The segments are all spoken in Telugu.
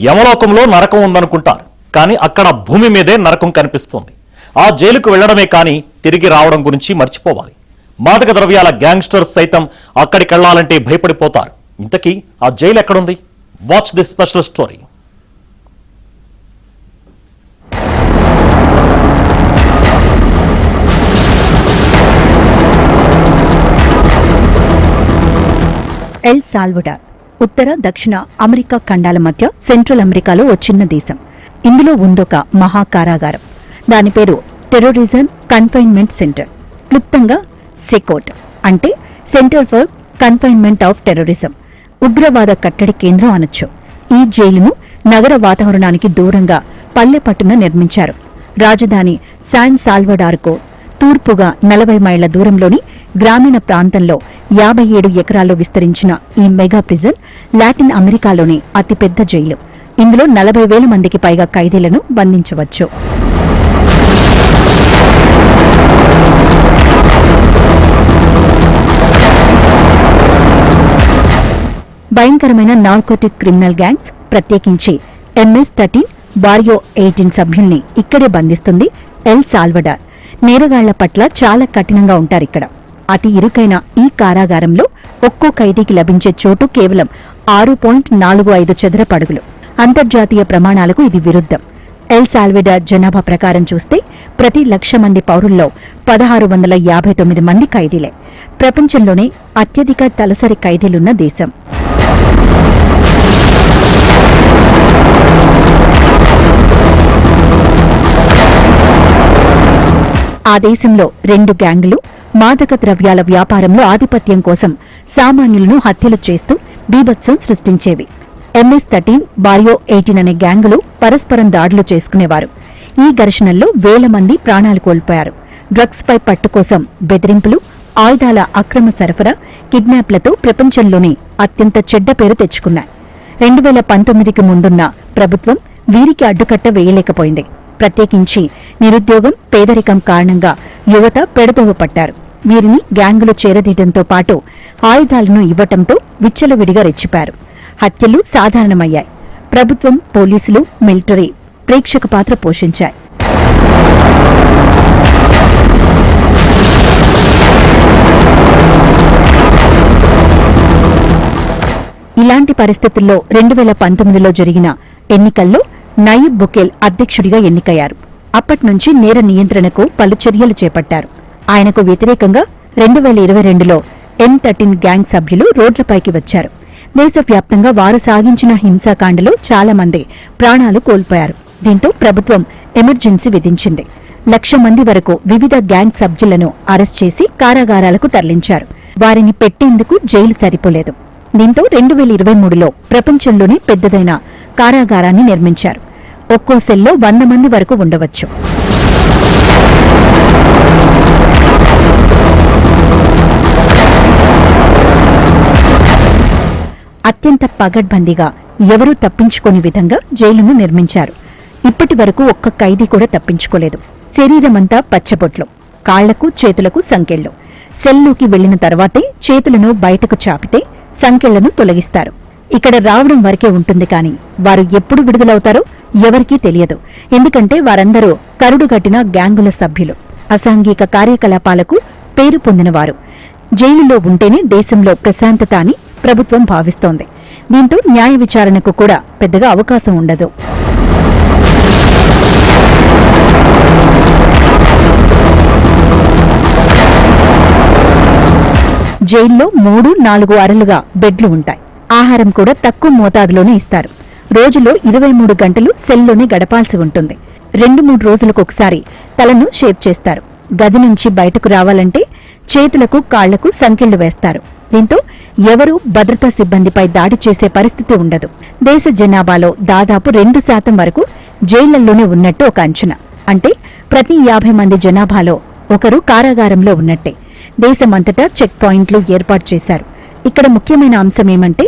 యమలోకంలో నరకం ఉందనుకుంటారు, కానీ అక్కడ భూమి మీదే నరకం కనిపిస్తుంది. ఆ జైలుకు వెళ్లడమే కానీ తిరిగి రావడం గురించి మర్చిపోవాలి. మాదక ద్రవ్యాల గ్యాంగ్స్టర్స్ సైతం అక్కడికెళ్లాలంటే భయపడిపోతారు. ఇంతకీ ఆ జైలు ఎక్కడుంది? Watch this special story. El Salvador ఉత్తర దక్షిణ అమెరికా ఖండాల మధ్య సెంట్రల్ అమెరికాలో ఓ చిన్న దేశం. ఇందులో ఉందొక మహాకారాగారం. దాని పేరు టెర్రరిజం కన్ఫైన్మెంట్ సెంటర్, క్లుప్తంగా సెకోట్, అంటే centre for confinement of terrorism, ఉగ్రవాద కట్టడి కేంద్రం అనొచ్చు. ఈ జైలును నగర వాతావరణానికి దూరంగా పల్లె పట్టున నిర్మించారు. రాజధాని శాన్ సాల్వడార్కు తూర్పుగా 40 మైళ్ల దూరంలోని గ్రామీణ ప్రాంతంలో 57 ఎకరాల్లో విస్తరించిన ఈ మెగా ప్రిజన్ లాటిన్ అమెరికాలోని అతిపెద్ద జైలు. ఇందులో 40,000 మందికి పైగా ఖైదీలను బంధించవచ్చు. భయంకరమైన నార్కోటిక్ క్రిమినల్ గ్యాంగ్స్, ప్రత్యేకించి MS-13 బారియో 18 సభ్యుల్ని ఇక్కడే బంధిస్తుంది ఎల్ సాల్వడార్. నేరగాళ్ల పట్ల చాలా కఠినంగా ఉంటారిక్కడ. అతి ఇరుకైన ఈ కారాగారంలో ఒక్కో ఖైదీకి లభించే చోటు కేవలం 6.45 చదరపు అడుగులు. అంతర్జాతీయ ప్రమాణాలకు ఇది విరుద్ధం. ఎల్ సాల్వడార్ జనాభా ప్రకారం చూస్తే ప్రతి 1,00,000 మంది పౌరుల్లో 1,659 మంది ఖైదీలే. ప్రపంచంలోనే అత్యధిక తలసరి ఖైదీలున్న దేశం. ఆ దేశంలో 2 గ్యాంగులు మాదక ద్రవ్యాల వ్యాపారంలో ఆధిపత్యం కోసం సామాన్యులను హత్యలు చేస్తూ బీభత్సం సృష్టించేవి. MS-13 బారియో 18 అనే గ్యాంగులు పరస్పరం దాడులు చేసుకునేవారు. ఈ ఘర్షణల్లో 1,000 మంది ప్రాణాలు కోల్పోయారు. డ్రగ్స్ పై పట్టు కోసం బెదిరింపులు, ఆయుధాల అక్రమ సరఫరా, కిడ్నాప్లతో ప్రపంచంలోనే అత్యంత చెడ్డ పేరు తెచ్చుకున్నాయి. 2019కి ముందున్న ప్రభుత్వం వీరికి అడ్డుకట్ట వేయలేకపోయింది. ప్రత్యేకించి నిరుద్యోగం, పేదరికం కారణంగా యువత పెడదోవ పట్టారు. వీరిని గ్యాంగులు చేరదీయడంతో పాటు ఆయుధాలను ఇవ్వటంతో విచ్చలవిడిగా రెచ్చిపారు. హత్యలు సాధారణమయ్యాయి. ప్రభుత్వం, పోలీసులు, మిలిటరీ ప్రేక్షక పాత్ర పోషించాయి. ఇలాంటి పరిస్థితుల్లో 2019లో జరిగిన ఎన్నికల్లో నయీబ్ బుకేల్ అధ్యక్షుడిగా ఎన్నికయ్యారు. అప్పట్నుంచి నేర నియంత్రణకు పలు చర్యలు చేపట్టారు. ఆయనకు వ్యతిరేకంగా 2022లో M-13 గ్యాంగ్ సభ్యులు రోడ్లపైకి వచ్చారు. దేశవ్యాప్తంగా వారు సాగించిన హింసాకాండలో చాలా మంది ప్రాణాలు కోల్పోయారు. దీంతో ప్రభుత్వం ఎమర్జెన్సీ విధించింది. 1,00,000 మంది వరకు వివిధ గ్యాంగ్ సభ్యులను అరెస్ట్ చేసి కారాగారాలకు తరలించారు. వారిని పెట్టేందుకు జైలు సరిపోలేదు. దీంతో 2023లో ప్రపంచంలోనే పెద్దదైన కారాగారాన్ని నిర్మించారు. ఒక్కో సెల్లో 100 మంది వరకు ఉండవచ్చు. అత్యంత పగడ్బందీగా ఎవరూ తప్పించుకోని విధంగా జైలును నిర్మించారు. ఇప్పటి వరకు ఒక్క ఖైదీ కూడా తప్పించుకోలేదు. శరీరమంతా పచ్చబొట్లు, కాళ్లకు చేతులకు సంకెళ్లు. సెల్లోకి వెళ్లిన తర్వాతే చేతులను బయటకు చాపితే సంకెళ్లను తొలగిస్తారు. ఇక్కడ రావడం వరకే ఉంటుంది, కానీ వారు ఎప్పుడు విడుదలవుతారో ఎవరికీ తెలియదు. ఎందుకంటే వారందరూ కరుడుగట్టిన గ్యాంగుల సభ్యులు, అసాంఘిక కార్యకలాపాలకు పేరు పొందినవారు. జైలులో ఉంటేనే దేశంలో ప్రశాంతత అని ప్రభుత్వం భావిస్తోంది. దీంతో న్యాయ విచారణకు కూడా పెద్దగా అవకాశం ఉండదు. జైల్లో 3-4 అరలుగా బెడ్లు ఉంటాయి. ఆహారం కూడా తక్కువ మోతాదులోనే ఇస్తారు. రోజులో 23 గంటలు సెల్లోనే గడపాల్సి ఉంటుంది. 2-3 రోజులకొకసారి తలను షేవ్ చేస్తారు. గది నుంచి బయటకు రావాలంటే చేతులకు, కాళ్లకు సంకెళ్లు వేస్తారు. దీంతో ఎవరూ భద్రతా సిబ్బందిపై దాడి చేసే పరిస్థితి ఉండదు. దేశ జనాభాలో దాదాపు 2% వరకు జైళ్లలోనే ఉన్నట్టు ఒక అంచనా. అంటే ప్రతి 50 మంది జనాభాలో ఒకరు కారాగారంలో ఉన్నట్టే. దేశమంతటా చెక్ పాయింట్లు ఏర్పాటు చేశారు. ఇక్కడ ముఖ్యమైన అంశమేమంటే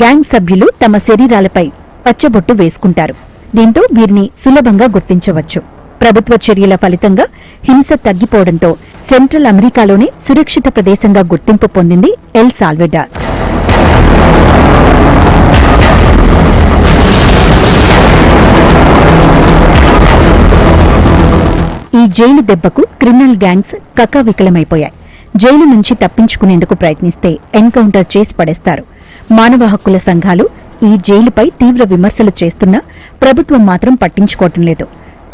గ్యాంగ్ సభ్యులు తమ శరీరాలపై పచ్చబొట్టు వేసుకుంటారు. దీంతో వీరిని సులభంగా గుర్తించవచ్చు. ప్రభుత్వ చర్యల ఫలితంగా హింస తగ్గిపోవడంతో సెంట్రల్ అమెరికాలోనే సురక్షిత ప్రదేశంగా గుర్తింపు పొందింది ఎల్ సాల్వడార్. జైలు దెబ్బకు క్రిమినల్ గ్యాంగ్స్ కకావికలమైపోయాయి. జైలు నుంచి తప్పించుకునేందుకు ప్రయత్నిస్తే ఎన్కౌంటర్ చేసి పడేస్తారు. మానవ హక్కుల సంఘాలు ఈ జైలుపై తీవ్ర విమర్శలు చేస్తున్నా ప్రభుత్వం మాత్రం పట్టించుకోవటం లేదు.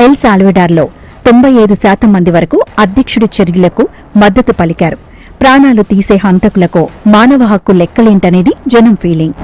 ఎల్ సాల్వడార్లో 95% మంది వరకు అధ్యక్షుడి చర్యలకు మద్దతు పలికారు. ప్రాణాలు తీసే హంతకులకు మానవ హక్కు లెక్కలేంటనేది జనం ఫీలింగ్.